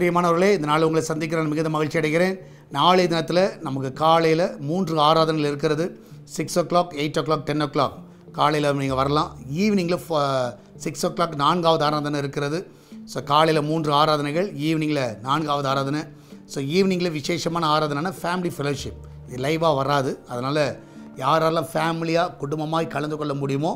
பிரியமானவர்களே, இந்த நாள் உங்களை சந்திக்கிற மிகுந்த மகிழ்ச்சி அடைகிறேன். நாளைய தினத்தில் நமக்கு காலையில் 3 ஆராதனைகள் இருக்கிறது. 6 o'clock, 8 o'clock, 10 o'clock காலையில் நீங்கள் வரலாம். ஈவினிங்கில் 6 o'clock 4வது ஆராதனை இருக்கிறது. ஸோ காலையில் 3 ஆராதனைகள், ஈவினிங்கில் 4வது ஆராதனை. ஸோ ஈவினிங்கில் விசேஷமான ஆராதனைனா ஃபேமிலி ஃபெலோஷிப். இது லைவாக வராது. அதனால் யாரெல்லாம் ஃபேமிலியாக குடும்பமாக கலந்து கொள்ள முடியுமோ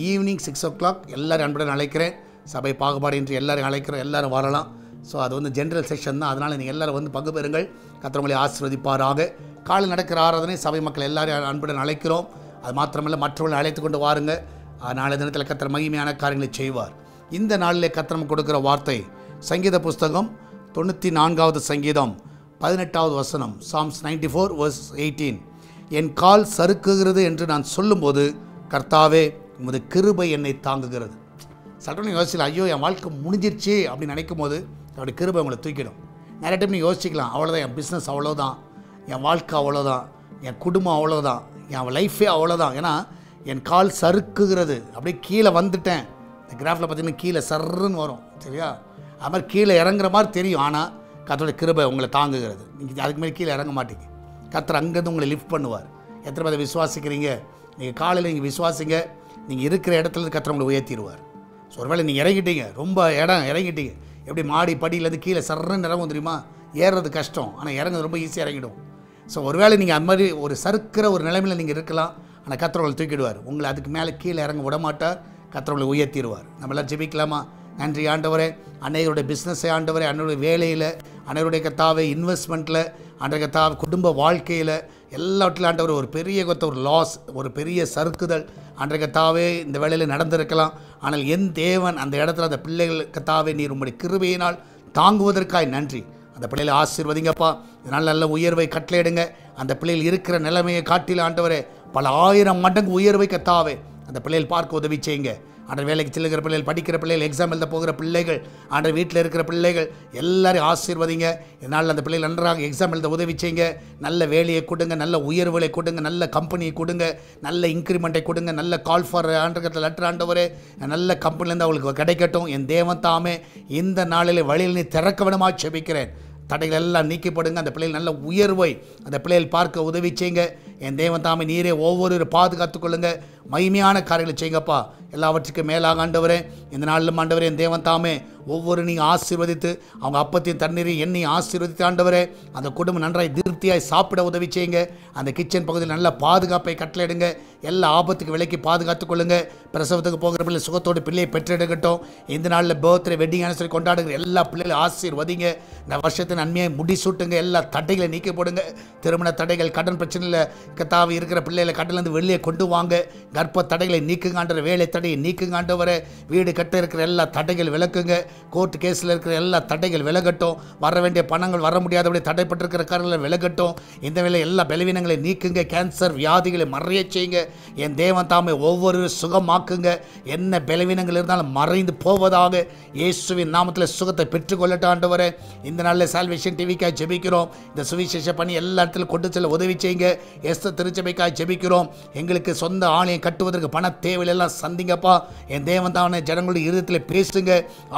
ஈவினிங் 6 o'clock எல்லோரும் அன்புடன் அழைக்கிறேன். சபை பாகுபாடு என்று எல்லோரும் அழைக்கிறோம். எல்லோரும் வரலாம். ஸோ அது வந்து ஜென்ரல் செக்ஷன் தான். அதனால் நீங்கள் எல்லோரும் வந்து பங்கு பெறுங்கள். கர்த்தர் உங்களை ஆசீர்வதிப்பாராக. காலையில் நடக்கிற ஆராதனை சபை மக்கள் எல்லோரும் அன்புடன் அழைக்கிறோம். அது மாத்திரமல்ல, மற்றவர்களை அழைத்து கொண்டு வாருங்க. நாளை தினத்தில் கர்த்தர் மகிமையான காரியங்களை செய்வார். இந்த நாளில் கர்த்தர் நமக்கு கொடுக்குற வார்த்தை சங்கீத புஸ்தகம் 94வது சங்கீதம் 18வது வசனம், Psalms 94 verse 18. என் கால் சறுக்குகிறது என்று நான் சொல்லும்போது கர்த்தாவே உமது கிருபை என்னை தாங்குகிறது. சட்டன்னு யோசிக்கலாம், ஐயோ என் வாழ்க்கை முடிஞ்சிருச்சு அப்படின்னு நினைக்கும் போது அவருடைய கிருபை உங்களை தூக்கிடும். நிறைய டைம் நீங்கள் யோசிக்கலாம், அவ்வளோதான், என் பிஸ்னஸ் அவ்வளோதான், என் வாழ்க்கை அவ்வளோதான், என் குடும்பம் அவ்வளோதான், என் லைஃபே அவ்வளோதான். ஏன்னா என் கால் சறுக்குகிறது, அப்படியே கீழே வந்துட்டேன். இந்த கிராஃபில் பார்த்தீங்கன்னா கீழே சர்ன்னு வரும், சரியா? அது மாதிரி கீழே இறங்குற மாதிரி தெரியும். ஆனால் கர்த்தருடைய கிருபை உங்களை தாங்குகிறது. நீங்கள் அதுக்கு மேலே கீழே இறங்க மாட்டீங்க. கர்த்தர் அங்கேருந்து உங்களை லிஃப்ட் பண்ணுவார். எத்தனை பேரை விசுவாசிக்கிறீங்க? நீங்கள் காலையில் நீங்கள் விசுவாசிங்க, நீங்கள் இருக்கிற இடத்துல கர்த்தர் உங்களை உயர்த்திடுவார். ஸோ ஒருவேளை நீங்கள் இறங்கிட்டீங்க, ரொம்ப இடம் இறங்கிட்டீங்க, எப்படி மாடி படியிலேருந்து கீழே சர்றன்னு இறங்கும் தெரியுமா? ஏறுறது கஷ்டம், ஆனால் இறங்குறது ரொம்ப ஈஸியாக இறங்கிடும். ஸோ ஒருவேளை நீங்கள் அது மாதிரி ஒரு சறுக்கிற ஒரு நிலைமையில் நீங்கள் இருக்கலாம். ஆனால் கர்த்தர் உங்களை தூக்கிடுவார். உங்களை அதுக்கு மேலே கீழே இறங்க விடமாட்டார். கர்த்தர் உங்களை உயர்த்திடுவார். நம்மளாம் ஜெபிக்கலாமா? நன்றி ஆண்டவரே, அன்னையருடைய பிஸ்னஸை ஆண்டவரே, அன்னையுடைய வேலையில், அன்னையருடைய கர்த்தாவே இன்வெஸ்ட்மெண்ட்டில், அன்றைய கர்த்தாவே குடும்ப வாழ்க்கையில், எல்லாவற்றிலும் ஆண்டவர் ஒரு பெரிய ஒரு லாஸ், ஒரு பெரிய சறுக்குதல் அன்றைய கர்த்தாவே இந்த வேளையில் நடந்திருக்கலாம். ஆனால் என் தேவன் அந்த இடத்துல அந்த பிள்ளைகள் கர்த்தாவே நீர் உம்முடைய கிருபையினால் தாங்குவதற்காய் நன்றி. அந்த பிள்ளைகளை ஆசீர்வதிங்கப்பா. இதனால் நல்ல உயர்வை கட்டளையிடுங்க. அந்த பிள்ளைகள் இருக்கிற நிலைமையை காட்டில ஆண்டவரே பல 1000 மடங்கு உயர்வை கர்த்தாவே அந்த பிள்ளைகள் பார்க்க உதவி செய்யுங்க. அன்றைய வேலைக்கு செல்லுகிற பிள்ளைகள், படிக்கிற பிள்ளைகள், எக்ஸாம் எழுத போகிற பிள்ளைகள், அன்றைய வீட்டில் இருக்கிற பிள்ளைகள் எல்லாரையும் ஆசீர்வதிங்க. இதனால் அந்த பிள்ளைகள் நன்றாக எக்ஸாம் எழுத உதவி செய்யுங்க. நல்ல வேலையை கொடுங்க, நல்ல உயர்வுகளை கொடுங்க, நல்ல கம்பெனியை கொடுங்க, நல்ல இன்க்ரிமெண்ட்டை கொடுங்க, நல்ல கால் ஃபார் ஆண்டர் லெட்டர் ஆண்டவரே நல்ல கம்பெனிலேருந்து அவங்களுக்கு கிடைக்கட்டும். என் தேவன் தாமே இந்த நாளில் வழியில் நீ திறக்க வேணுமா செபிக்கிறேன். தடைகள் எல்லாம் நீக்கப்படுங்க. அந்த பிள்ளைகள் நல்ல உயர்வை அந்த பிள்ளைகள் பார்க்க உதவி செய்யுங்க. என் தேவன் தாமே நீரே ஒவ்வொரு பாதுகாத்துக்கொள்ளுங்க. மகிமையான காரியங்களை செய்யுங்கப்பா. எல்லாவற்றுக்கும் மேலாக ஆண்டவரே இந்த நாளிலும் ஆண்டவரே என் தேவன் தாமே ஒவ்வொரு நீங்கள் ஆசீர்வதித்து அவங்க அப்பத்தையும் தண்ணீரையும் எண்ணெயும் ஆசீர்வதித்து ஆண்டவரே அந்த குடும்பம் நன்றாய் திருப்தியாய் சாப்பிட உதவி செய்யுங்க. அந்த கிச்சன் பகுதியில் நல்ல பாதுகாப்பை கட்டளையிடுங்க. எல்லா ஆபத்துக்கு விலைக்கு பாதுகாத்துக் கொள்ளுங்க. பிரசவத்துக்கு போகிற பிள்ளை சுகத்தோடு பிள்ளையை பெற்றெடுக்கட்டும். இந்த நாளில் பர்த்டே வெட்டிங் ஆனிவர்சரி கொண்டாடுகிற எல்லா பிள்ளைகளும் ஆசீர்வதிங்க. இந்த வருஷத்தின் நன்மையை முடிசூட்டுங்க. எல்லா தடைகளை நீக்கி போடுங்க. திருமண தடைகள், கடன் பிரச்சனையில் கர்த்தாவே இருக்கிற பிள்ளைகளை கடலேருந்து வெளியே கொண்டு வாங்க. கர்ப்ப தடைகளை நீக்குங்க ஆண்டவரே. வேலை தடையை நீக்குங்க ஆண்டவரே. வீடு கட்ட இருக்கிற எல்லா தடைகள் விலக்குங்க. கோர்ட் கேஸில் இருக்கிற எல்லா தடைகள் விலகட்டும். வர வேண்டிய பணங்கள் வர முடியாதபடி தடைப்பட்டிருக்கிற காரணங்கள் விலகட்டும். இந்த வேலை எல்லா பலவீனங்களை நீக்குங்க. கேன்சர் வியாதிகளை மறைய செய்யுங்க. என் தேவன் தாமே ஒவ்வொரு சுகமாக்குங்க. என்ன பலவீனங்கள் இருந்தாலும் மறைந்து போவதாக இயேசுவின் நாமத்தில் சுகத்தை பெற்றுக்கொள்ளட்டும் ஆண்டவரே. இந்த நாளில் சால்வேஷன் டிவிக்காய் ஜெபிக்கிறோம். இந்த சுவிசேஷ பண்ணி எல்லா இடத்துலையும் கொண்டு செல்ல உதவி செய்யுங்க. எஸ்தர் திருச்சபைக்காய் ஜெபிக்கிறோம். எங்களுக்கு சொந்த ஆலயம் கட்டுவதற்கு பண தேவையெல்லாம் சந்திங்கப்பா. என் தேவன் தானே ஜனங்களுடைய இருதயத்தில் பேசுங்க.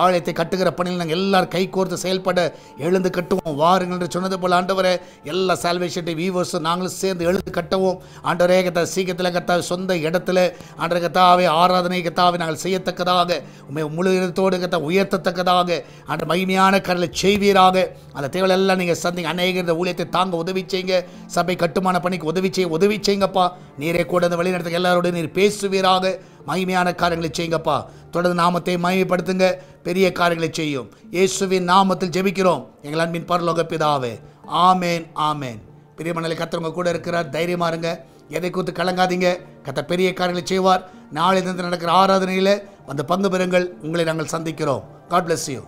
ஆலயத்தை கட்டுகிற பணியில் நாங்கள் எல்லாரும் கை கோர்த்து செயல்பட எழுந்து கட்டுவோம் வாருங்கள் என்று சொன்னது போல் ஆண்டவரே எல்லா சால்வேஷன் டிவி வியூவர்ஸ் நாங்களும் சேர்ந்து எழுந்து கட்டுவோம் ஆண்டவரே. கர்த்தா சீக்கிரத்தில் கர்த்தா சொந்த இடத்துல ஆண்டவரே கர்த்தாவே ஆராதனை கர்த்தாவே நாங்கள் செய்யத்தக்கதாக உண்மை முழு இடத்தோடு கர்த்தா உயர்த்தத்தக்கதாக ஆண்ட மகிமையான கரலை செய்வீராக. அந்த தேவையெல்லாம் நீங்கள் சந்திங்க. அநேக ஊழியத்தை தாங்க உதவி செய்யுங்க. சபை கட்டுமான பணிக்கு உதவி செய்யுங்கப்பா. நீரே கூட அந்த வழிநடத்த எல்லாரோடு நீர் பேசுவீராக. மகிமையான காரியங்களை செய்யுங்கப்பா. தொடர்ந்து நாமத்தை மகிமைப்படுத்துங்க. பெரிய காரியங்களை செய்யும். இயேசுவின் நாமத்தில் ஜெபிக்கிறோம் எங்கள் அன்பின் பரலோக பிதாவே. ஆமேன் ஆமேன். பிரியமனலை கர்த்தர் உங்க கூட இருக்கிறார். தைரியமா இருங்க. எதை குறித்து கலங்காதீங்க. கர்த்தர் பெரிய காரியங்களை செய்வார். நாளை நடக்கிற ஆராதனையில் வந்து பங்கு பெறுங்கள். உங்களை நாங்கள் சந்திக்கிறோம். God bless you.